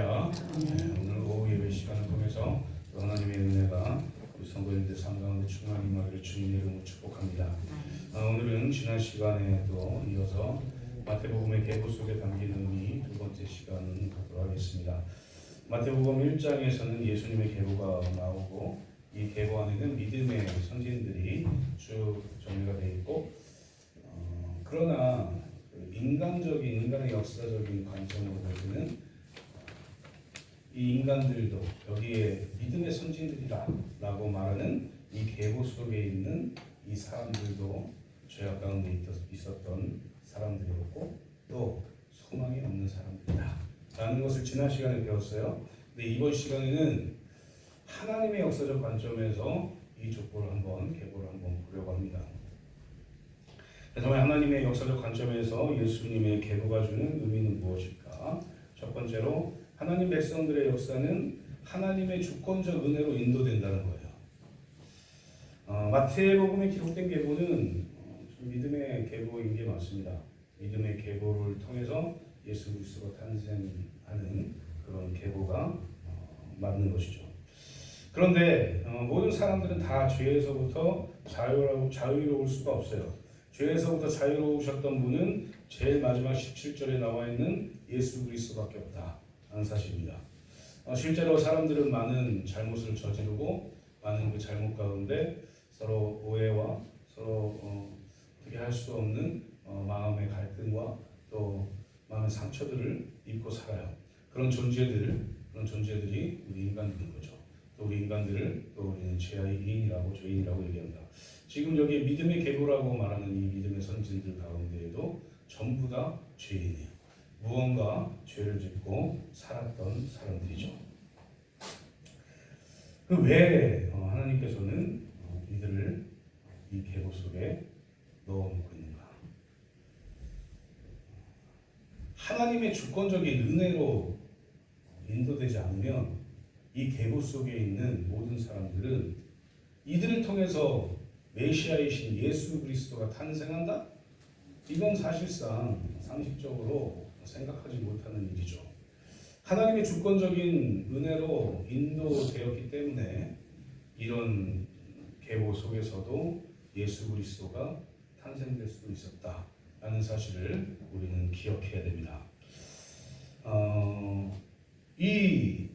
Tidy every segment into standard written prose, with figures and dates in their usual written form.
할렐루야. 오늘 오후 예배 시간을 통해서 하나님의 은혜가 우리 성도님들 삶 가운데 충만히 임하기를 주님의 이름으로 축복합니다. 오늘은 지난 시간에도 이어서 마태복음의 계보 속에 담긴 의미 두 번째 시간을 갖도록 하겠습니다. 마태복음 1장에서는 예수님의 계보가 나오고 이 계보 안에는 믿음의 선진들이 쭉 정리가 되어 있고 그러나 인간의 역사적인 관점으로 볼 때는 이 인간들도 여기에 믿음의 선진들이라고 말하는 이 계보 속에 있는 이 사람들도 죄악 가운데 있었던 사람들이었고 또 소망이 없는 사람들이다 라는 것을 지난 시간에 배웠어요. 근데 이번 시간에는 하나님의 역사적 관점에서 이 족보를 계보를 한번 보려고 합니다. 정말 하나님의 역사적 관점에서 예수님의 계보가 주는 의미는 무엇일까? 첫 번째로 하나님 백성들의 역사는 하나님의 주권적 은혜로 인도된다는 거예요. 마태복음에 기록된 계보는 믿음의 계보인 게 맞습니다. 믿음의 계보를 통해서 예수 그리스도가 탄생하는 그런 계보가 맞는 것이죠. 그런데 모든 사람들은 다 죄에서부터 자유로울 수가 없어요. 죄에서부터 자유로우셨던 분은 제일 마지막 17절에 나와 있는 예수 그리스도밖에 없다는 사실입니다. 실제로 사람들은 많은 잘못을 저지르고 많은 그 잘못 가운데 서로 오해와 서로 어떻게 할 수 없는 마음의 갈등과 또 마음의 상처들을 입고 살아요. 그런 존재들이 우리 인간들인 거죠. 또 우리 인간들을 또 우리는 죄인이라고 얘기합니다. 지금 여기 믿음의 계보라고 말하는 이 믿음의 선진들 가운데에도 전부 다 죄인이에요. 무언가 죄를 짓고 살았던 사람들이죠. 왜 하나님께서는 이들을 이 계보 속에 넣어놓고 있는가? 하나님의 주권적인 은혜로 인도되지 않으면 이 계보 속에 있는 모든 사람들은 이들을 통해서 메시아이신 예수 그리스도가 탄생한다? 이건 사실상 상식적으로 생각하지 못하는 일이죠. 하나님의 주권적인 은혜로 인도되었기 때문에 이런 계보 속에서도 예수 그리스도가 탄생될 수 있었다라는 사실을 우리는 기억해야 됩니다. 이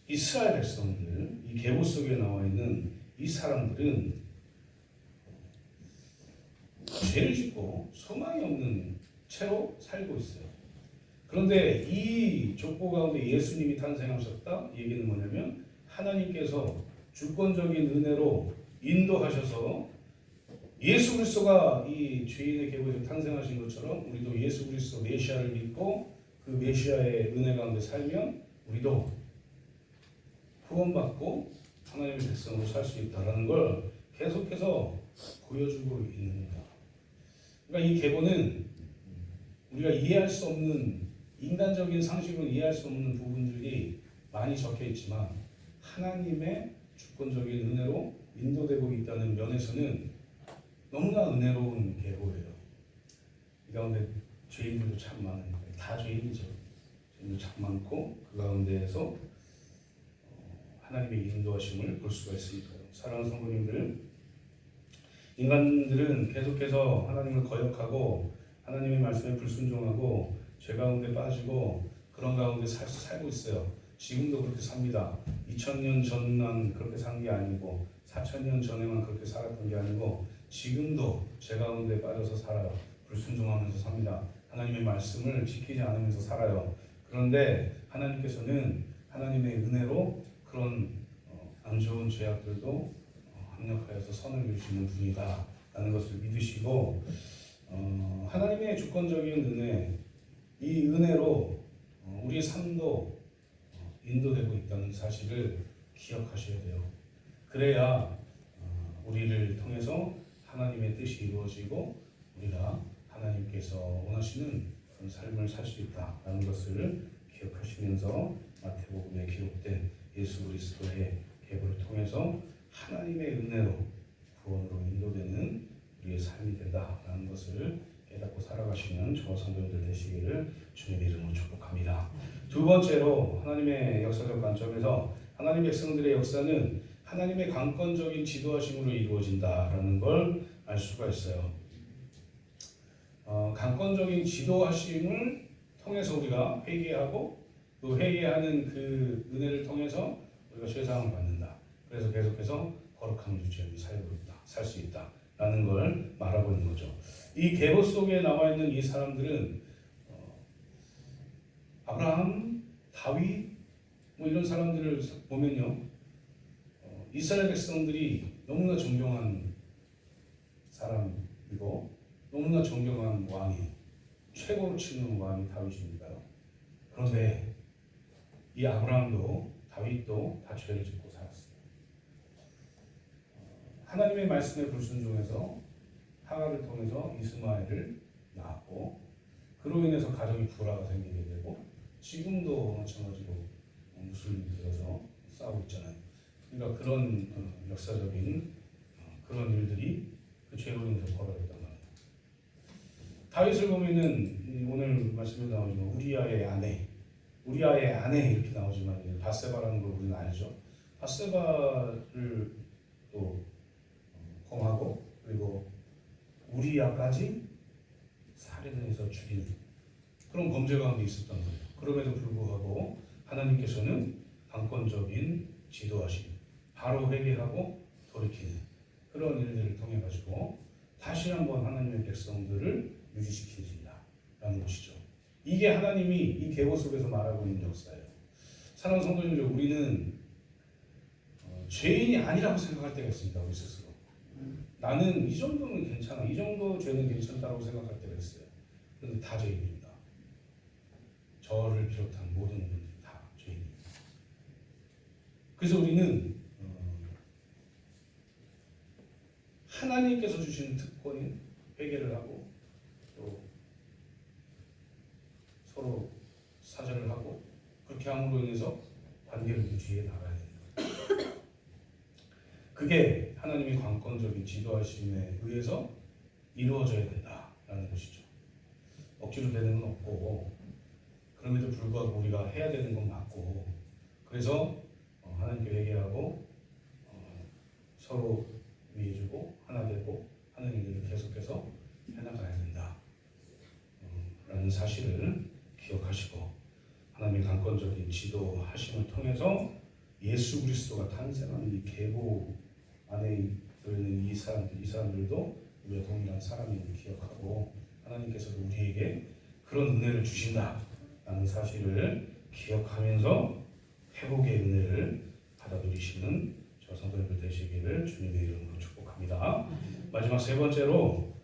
이스라엘 백성들, 이 계보 속에 나와 있는 이 사람들은 죄를 짓고 소망이 없는 채로 살고 있어요. 그런데 이 족보 가운데 예수님이 탄생하셨다? 이 얘기는 뭐냐면 하나님께서 주권적인 은혜로 인도하셔서 예수 그리스도가 이 죄인의 계보에서 탄생하신 것처럼 우리도 예수 그리스도 메시아를 믿고 그 메시아의 은혜 가운데 살면 우리도 구원받고 하나님의 백성으로 살 수 있다는 걸 계속해서 보여주고 있는 겁니다. 그러니까 이 계보는 우리가 이해할 수 없는 인간적인 상식으로 이해할 수 없는 부분들이 많이 적혀 있지만 하나님의 주권적인 은혜로 인도되고 있다는 면에서는 너무나 은혜로운 계보예요. 이 가운데 죄인들도 참 많아요. 다 죄인이죠. 죄인도 참 많고 그 가운데에서 하나님의 인도하심을 볼 수가 있으니까요. 사랑하는 성도님들, 인간들은 계속해서 하나님을 거역하고 하나님의 말씀에 불순종하고 죄 가운데 빠지고 그런 가운데 살고 있어요. 지금도 그렇게 삽니다. 2000년 전만 그렇게 산 게 아니고 4000년 전에만 그렇게 살았던 게 아니고 지금도 죄 가운데 빠져서 살아요. 불순종하면서 삽니다. 하나님의 말씀을 지키지 않으면서 살아요. 그런데 하나님께서는 하나님의 은혜로 그런 안 좋은 죄악들도 합력하여서 선을 이루시는 분이다 라는 것을 믿으시고 하나님의 주권적인 은혜, 이 은혜로 우리의 삶도 인도되고 있다는 사실을 기억하셔야 돼요. 그래야 우리를 통해서 하나님의 뜻이 이루어지고 우리가 하나님께서 원하시는 그런 삶을 살 수 있다라는 것을 기억하시면서 마태복음에 기록된 예수 그리스도의 계보를 통해서 하나님의 은혜로 구원으로 인도되는 우리의 삶이 된다라는 것을 깨닫고 살아가시는 저와 성도님들 되시기를 주님의 이름으로 축복합니다. 두 번째로 하나님의 역사적 관점에서 하나님의 백성들의 역사는 하나님의 강권적인 지도하심으로 이루어진다라는 걸 알 수가 있어요. 강권적인 지도하심을 통해서 우리가 회개하고 또 회개하는 그 은혜를 통해서 우리가 죄사함을 받는다. 그래서 계속해서 거룩함을 유지하며 살 수 있다라는 걸 말하고 있는 거죠. 이 계보 속에 나와 있는 이 사람들은 아브라함, 다윗 뭐 이런 사람들을 보면요, 이스라엘 백성들이 너무나 존경한 사람이고 너무나 존경한 왕이, 최고로 치는 왕이 다윗입니다. 그런데 이 아브라함도 다윗도 다 죄를 짓고 살았어요. 하나님의 말씀에 불순종해서 하갈을 통해서 이스마엘을 낳았고 그로 인해서 가정이 불화가 생기게 되고 지금도 마찬가지로 무슬림이 되어서 싸우고 있잖아요. 그러니까 그런 역사적인 그런 일들이 그 죄로 인해서 벌어졌단 말이에요. 다윗을 보면은 오늘 말씀에 나오지만 우리아의 아내 이렇게 나오지만 바세바라는 걸 우리는 알죠. 바세바를 또 범하고 그리고 우리아까지 살인해서 죽이는 그런 범죄 가운데 있었단 말이에요. 그럼에도 불구하고 하나님께서는 강권적인 지도하심, 바로 회개하고 돌이키는 그런 일들을 통해 가지고 다시 한번 하나님의 백성들을 유지시키신다라는 것이죠. 이게 하나님이 이 계보 속에서 말하고 있는 역사예요. 사랑하는 성도님들, 우리는 죄인이 아니라고 생각할 때가 있습니다. 우리 스스로. 나는 이 정도는 괜찮아, 이 정도 죄는 괜찮다고 생각할 때가 있어요. 그런데 다 죄인입니다. 저를 비롯한 모든 분들이 다 죄인입니다. 그래서 우리는 하나님께서 주신 특권인 회개를 하고 또 서로 사죄를 하고 그렇게 함으로 인해서 관계를 유지해 나가야 됩니다. 그게 하나님의 강권적인 지도하심에 의해서 이루어져야 된다라는 것이죠. 억지로 되는 건 없고 그럼에도 불구하고 우리가 해야 되는 건 맞고 그래서 하나님께 회개하고 서로 위해주고 하나 되고 하는 일들을 계속해서 해나가야 된다 라는 사실을 기억하시고 하나님의 강권적인 지도하심을 통해서 예수 그리스도가 탄생하는 이 계보 안에 들어있는 이 사람들도 우리가 동일한 사람임을 기억하고 하나님께서도 우리에게 그런 은혜를 주신다라는 사실을 기억하면서 회복의 은혜를 받아 누리시는 저 성도님들 되시기를 주님의 이름으로 축복합니다. 마지막 세 번째로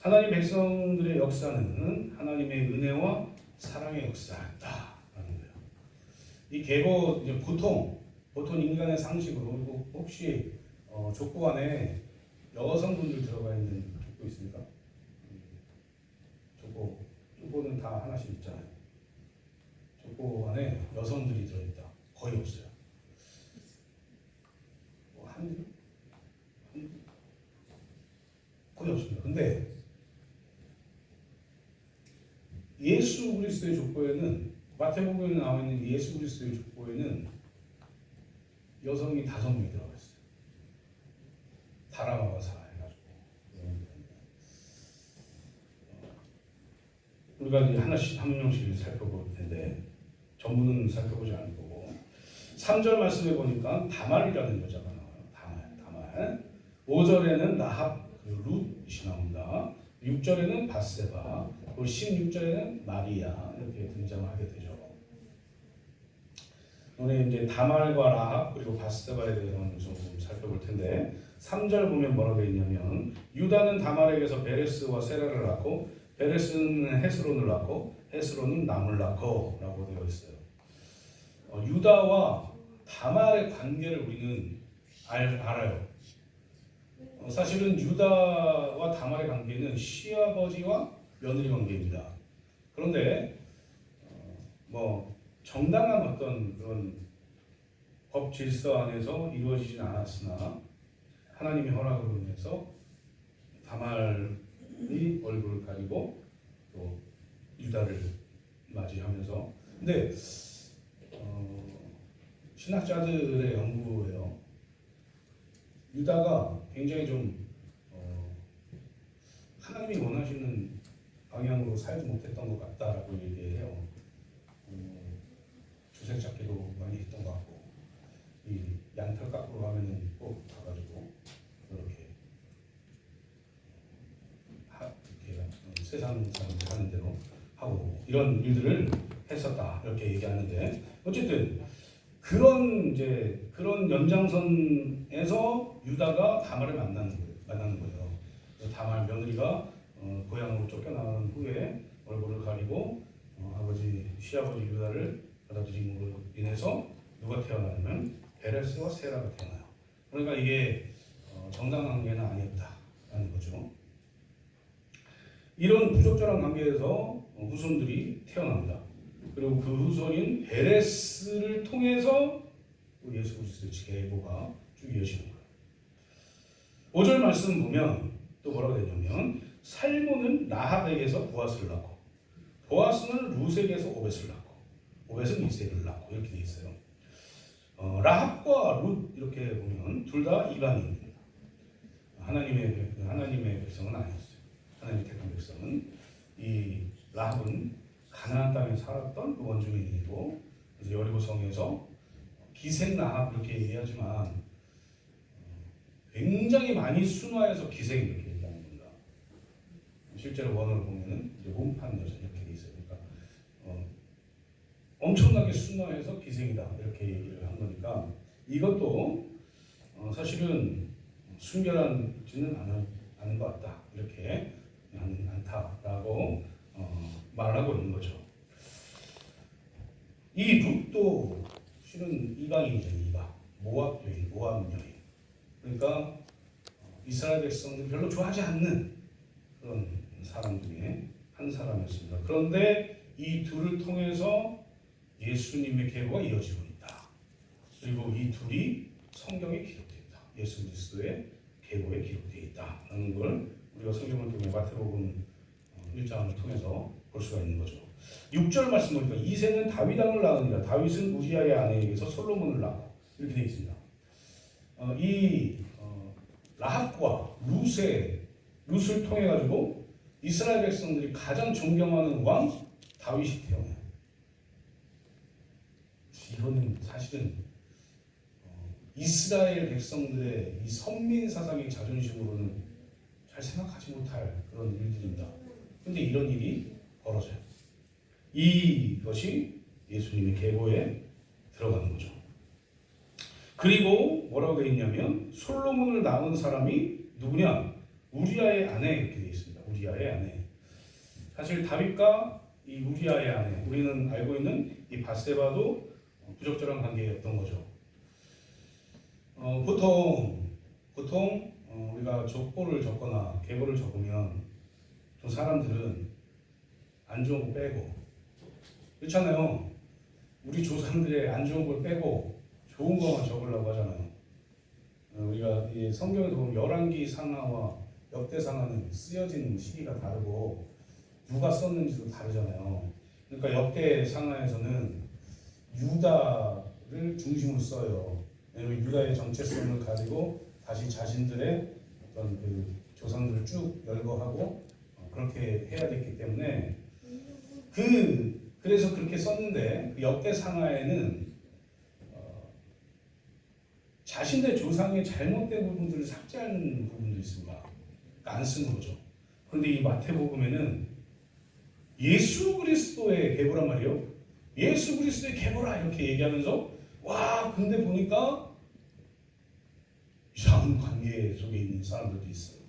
하나님 백성들의 역사는 하나님의 은혜와 사랑의 역사다라는 거예요. 이 계보 보통 인간의 상식으로 혹시 족보 안에 여성분들 들어가 있는 족보 있습니까? 족보는 다 하나씩 있잖아요. 족보 안에 여성들이 들어있다. 거의 없어요. 거의 없습니다. 근데 예수 그리스도의 족보에는 마태복음에 나와 있는 예수 그리스도의 족보에는 여성이 5명이 들어가 있어요. 다라마와 사라 해가지고 우리가 이제 하나씩 한 명씩 살펴볼 텐데 전부는 살펴보지 않을 거고 3절 말씀에 보니까 다말이라는 여자가 나와요. 다말. 5절에는 라합 룻이 나옵니다. 6절에는 바세바, 그리고 16절에는 마리아 이렇게 등장을 하게 되죠. 오늘 이제 다말과 라합 그리고 바세바에 대해서는 좀 살펴볼 텐데 3절 보면 뭐라고 되어 있냐면 유다는 다말에게서 베레스와 세라를 낳고 베레스는 헤스론을 낳고 헤스론은 남을 낳고 라고 되어 있어요. 유다와 다말의 관계를 우리는 알아요. 사실은 유다와 다말의 관계는 시아버지와 며느리 관계입니다. 그런데 정당한 어떤 그런 법 질서 안에서 이루어지진 않았으나 하나님의 허락으로 인해서 다말과 얼굴을 가리고 또 유다를 맞이하면서 근데 신학자들의 연구예요. 유다가 굉장히 좀 하나님이 원하시는 방향으로 살지 못했던 것 같다라고 얘기해요. 주색 잡기도 많이 했던 것 같고 이 양털 깎으러 가면은 꼭 가가지고 이렇게 세상 사람들 하는 대로 하고 이런 일들을 했었다 이렇게 얘기하는데 어쨌든 그런 연장선에서 유다가 다말을 만나는 거예요. 다말 며느리가 고향으로 쫓겨나는 후에 얼굴을 가리고 아버지 시아버지 유다를 받아들임으로 인해서 누가 태어나냐면 베레스와 세라가 태어나요. 그러니까 이게 정당한 관계는 아니었다라는 거죠. 이런 부적절한 관계에서 후손들이 태어납니다. 그리고 그 후손인 베레스를 통해서 예수 그리스도의 계보가 쭉 이어지는 거예요. 5절 말씀 보면 또 뭐라고 되냐면 살몬은 라합에게서 보아스를 낳고 보아스는 루색에서 오벳을 낳고 오벳은 이색을 낳고 이렇게 돼 있어요. 라합과 룻 이렇게 보면 둘 다 이방인입니다. 하나님의 백성은 아니었어요. 하나님의 택한 백성은 이 라합은 가나안 땅에 살았던 그 원주민이고 여리고성에서 기생 라합 이렇게 얘기하지만 굉장히 많이 순화해서 기생 이렇게 얘기하는 겁니다. 실제로 원어를 보면은 이제 몸판 여자 이렇게 돼 있어요. 그러니까 엄청나게 순화해서 기생이다 이렇게 얘기를 한 거니까 이것도 사실은 순결한지는 않은 것 같다 이렇게 않다라고 말하고 있는 거죠. 이 룻도 실은 이방인이죠. 모압 여인, 모압 여인. 그러니까 이스라엘 백성들이 별로 좋아하지 않는 그런 사람 중에 한 사람이었습니다. 그런데 이 둘을 통해서 예수님의 계보가 이어지고 있다. 그리고 이 둘이 성경에 기록되어 있다. 예수 그리스도의 계보에 기록되어 있다라는 걸 우리가 성경을 통해 마태복음 1장을 통해서 볼 수가 있는 거죠. 6절 말씀 보니까 이새는 다윗 왕을 낳으니라. 다윗은 우리아의 아내에게서 솔로몬을 낳고 이렇게 되어 있습니다. 라합과 룻을 통해 가지고 이스라엘 백성들이 가장 존경하는 왕 다윗이 태어나요. 이거는 사실은 이스라엘 백성들의 이 선민 사상의 자존심으로는 잘 생각하지 못할 그런 일들입니다. 근데 이런 일이 벌어져요. 이것이 예수님의 계보에 들어가는 거죠. 그리고 뭐라고 되어 있냐면 솔로몬을 낳은 사람이 누구냐? 우리아의 아내 이렇게 되어 있습니다. 우리아의 아내. 사실 다윗과 이 우리아의 아내, 우리는 알고 있는 이 밧세바도 부적절한 관계였던 거죠. 보통 우리가 족보를 적거나 계보를 적으면 또 사람들은 안 좋은 거 빼고 그렇잖아요. 우리 조상들의 안 좋은 걸 빼고 좋은 것만 적으려고 하잖아요. 우리가 이 성경에서 보면 열왕기 상하와 역대 상하는 쓰여진 시기가 다르고 누가 썼는지도 다르잖아요. 그러니까 역대 상하에서는 유다를 중심으로 써요. 왜냐하면 유다의 정체성을 가지고 다시 자신들의 어떤 그 조상들을 쭉 열거하고 그렇게 해야 됐기 때문에 그래서 그렇게 썼는데 그 역대 상하에는 자신의 조상의 잘못된 부분들을 삭제하는 부분도 있습니다. 그러니까 안 쓰는 거죠. 그런데 이 마태복음에는 예수 그리스도의 계보란 말이에요. 예수 그리스도의 계보라 이렇게 얘기하면서 와 근데 보니까 이상한 관계 속에 있는 사람들도 있어요.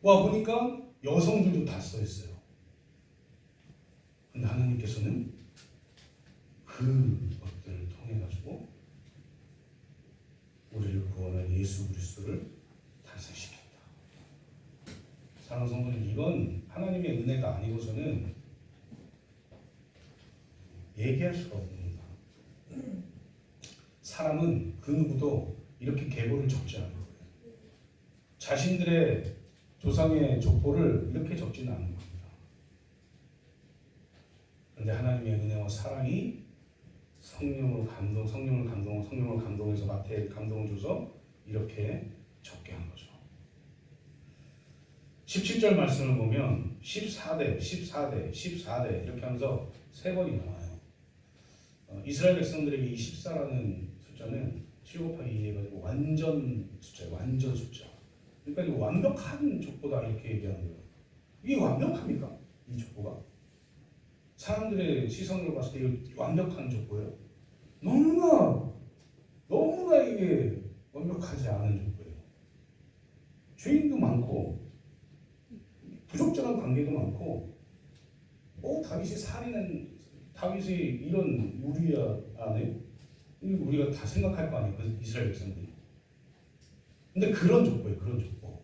와 보니까 여성들도 다 써 있어요. 근데 하나님께서는 그것들을 통해 가지고 우리를 구원할 예수 그리스도를 탄생시켰다. 사랑하는 성도님, 이건 하나님의 은혜가 아니고서는 얘기할 수가 없습니다. 사람은 그 누구도 이렇게 계보를 적지 않아요. 자신들의 조상의 족보를 이렇게 적지는 않은 겁니다. 그런데 하나님의 은혜와 사랑이 성령을 감동해서 마태에 감동을 줘서 이렇게 적게 한 거죠. 17절 말씀을 보면 14대 이렇게 하면서 3번이 나와요. 이스라엘 백성들에게 이 14라는 숫자는 7 곱하기 2 해가지고 완전 숫자예요. 완전 숫자. 그러니까 이거 완벽한 족보다 이렇게 얘기하는 거예요. 이게 완벽합니까? 이 족보가? 사람들의 시선으로 봤을 때 이거 완벽한 족보예요? 너무나 이게 완벽하지 않은 족보예요. 죄인도 많고 부적절한 관계도 많고 다윗이 이런 우리야 안에 우리가 다 생각할 거 아니에요. 그 이스라엘 백성들이. 근데 그런 족보예요. 그런 족보.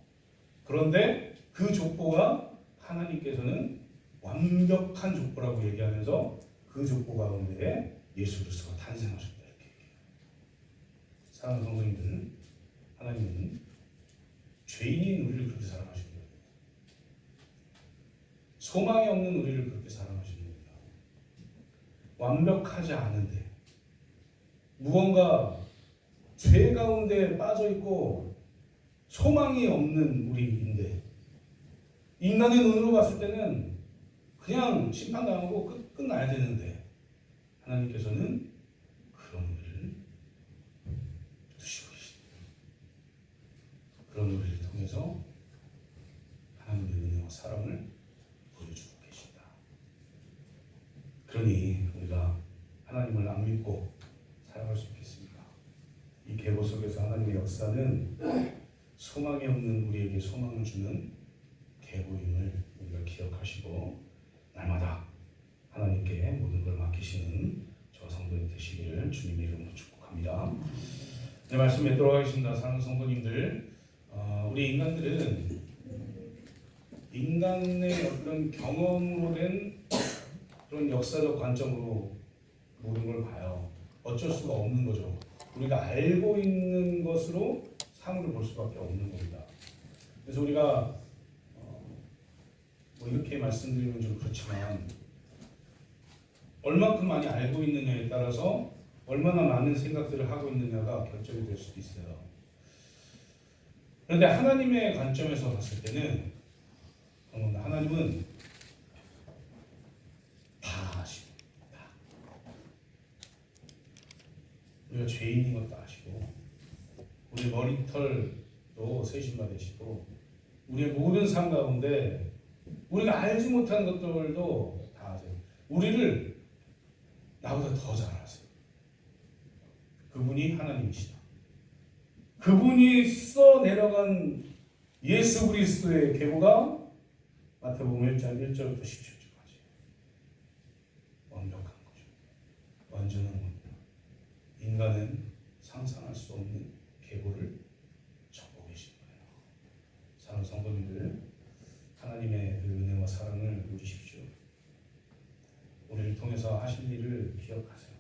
그런데 그 족보가 하나님께서는 완벽한 족보라고 얘기하면서 그 족보 가운데 예수 그리스도가 탄생하셨다 이렇게 얘기해요. 사랑하는 성도님들, 하나님은 죄인인 우리를 그렇게 사랑하신 거예요. 소망이 없는 우리를 그렇게 사랑하신 겁니다. 완벽하지 않은데 무언가 죄 가운데 빠져 있고 소망이 없는 우리인데 인간의 눈으로 봤을 때는 그냥 심판당하고 끝나야 되는데 하나님께서는 그런 우리를 두시고 계십니다. 그런 우리를 통해서 하나님의 은혜와 사랑을 보여주고 계신다. 그러니 우리가 하나님을 안 믿고 살아갈 수 있겠습니까? 이 계보 속에서 하나님의 역사는 소망이 없는 우리에게 소망을 주는 계보임을 우리가 기억하시고 날마다 하나님께 모든 걸 맡기시는 저 성도님 되시기를 주님의 이름으로 축복합니다. 네, 말씀 맺도록 하겠습니다. 사랑하는 성도님들, 우리 인간들은 인간의 어떤 경험으로 된 그런 역사적 관점으로 모든 걸 봐요. 어쩔 수가 없는 거죠. 우리가 알고 있는 것으로 사물을 볼 수밖에 없는 겁니다. 그래서 우리가 뭐 이렇게 말씀드리면 좀 그렇지만 얼만큼 많이 알고 있느냐에 따라서 얼마나 많은 생각들을 하고 있느냐가 결정이 될 수도 있어요. 그런데 하나님의 관점에서 봤을 때는 하나님은 다 아시고 우리가 죄인인 것도 아시고 우리 머리털도 세심받으시고 우리의 모든 삶 가운데 우리가 알지 못한 것들도 다 아세요. 우리를 나보다 더 잘 아세요. 그분이 하나님이시다. 그분이 써 내려간 예수 그리스도의 계보가 마태복음 1장 1절부터 17절까지 완벽한 거죠. 완전한 겁니다. 인간은 상상할 수 없는 계보를 적고 계신 거예요. 사랑하는 성도님들, 하나님의 그 은혜와 사랑을 누리십시오. 우리를 통해서 하신 일을 기억하세요.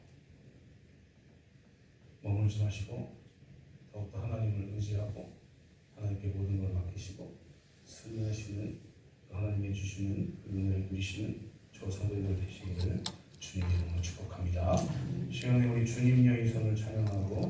머물지 마시고 더욱더 하나님을 의지하고 하나님께 모든 걸 맡기시고 승리하시는 하나님이 주시는 그 은혜를 누리시는 저 성도님들 되시기를 주님의 이름으로 축복합니다. 시간에 우리 주님 여의 손을 찬양하고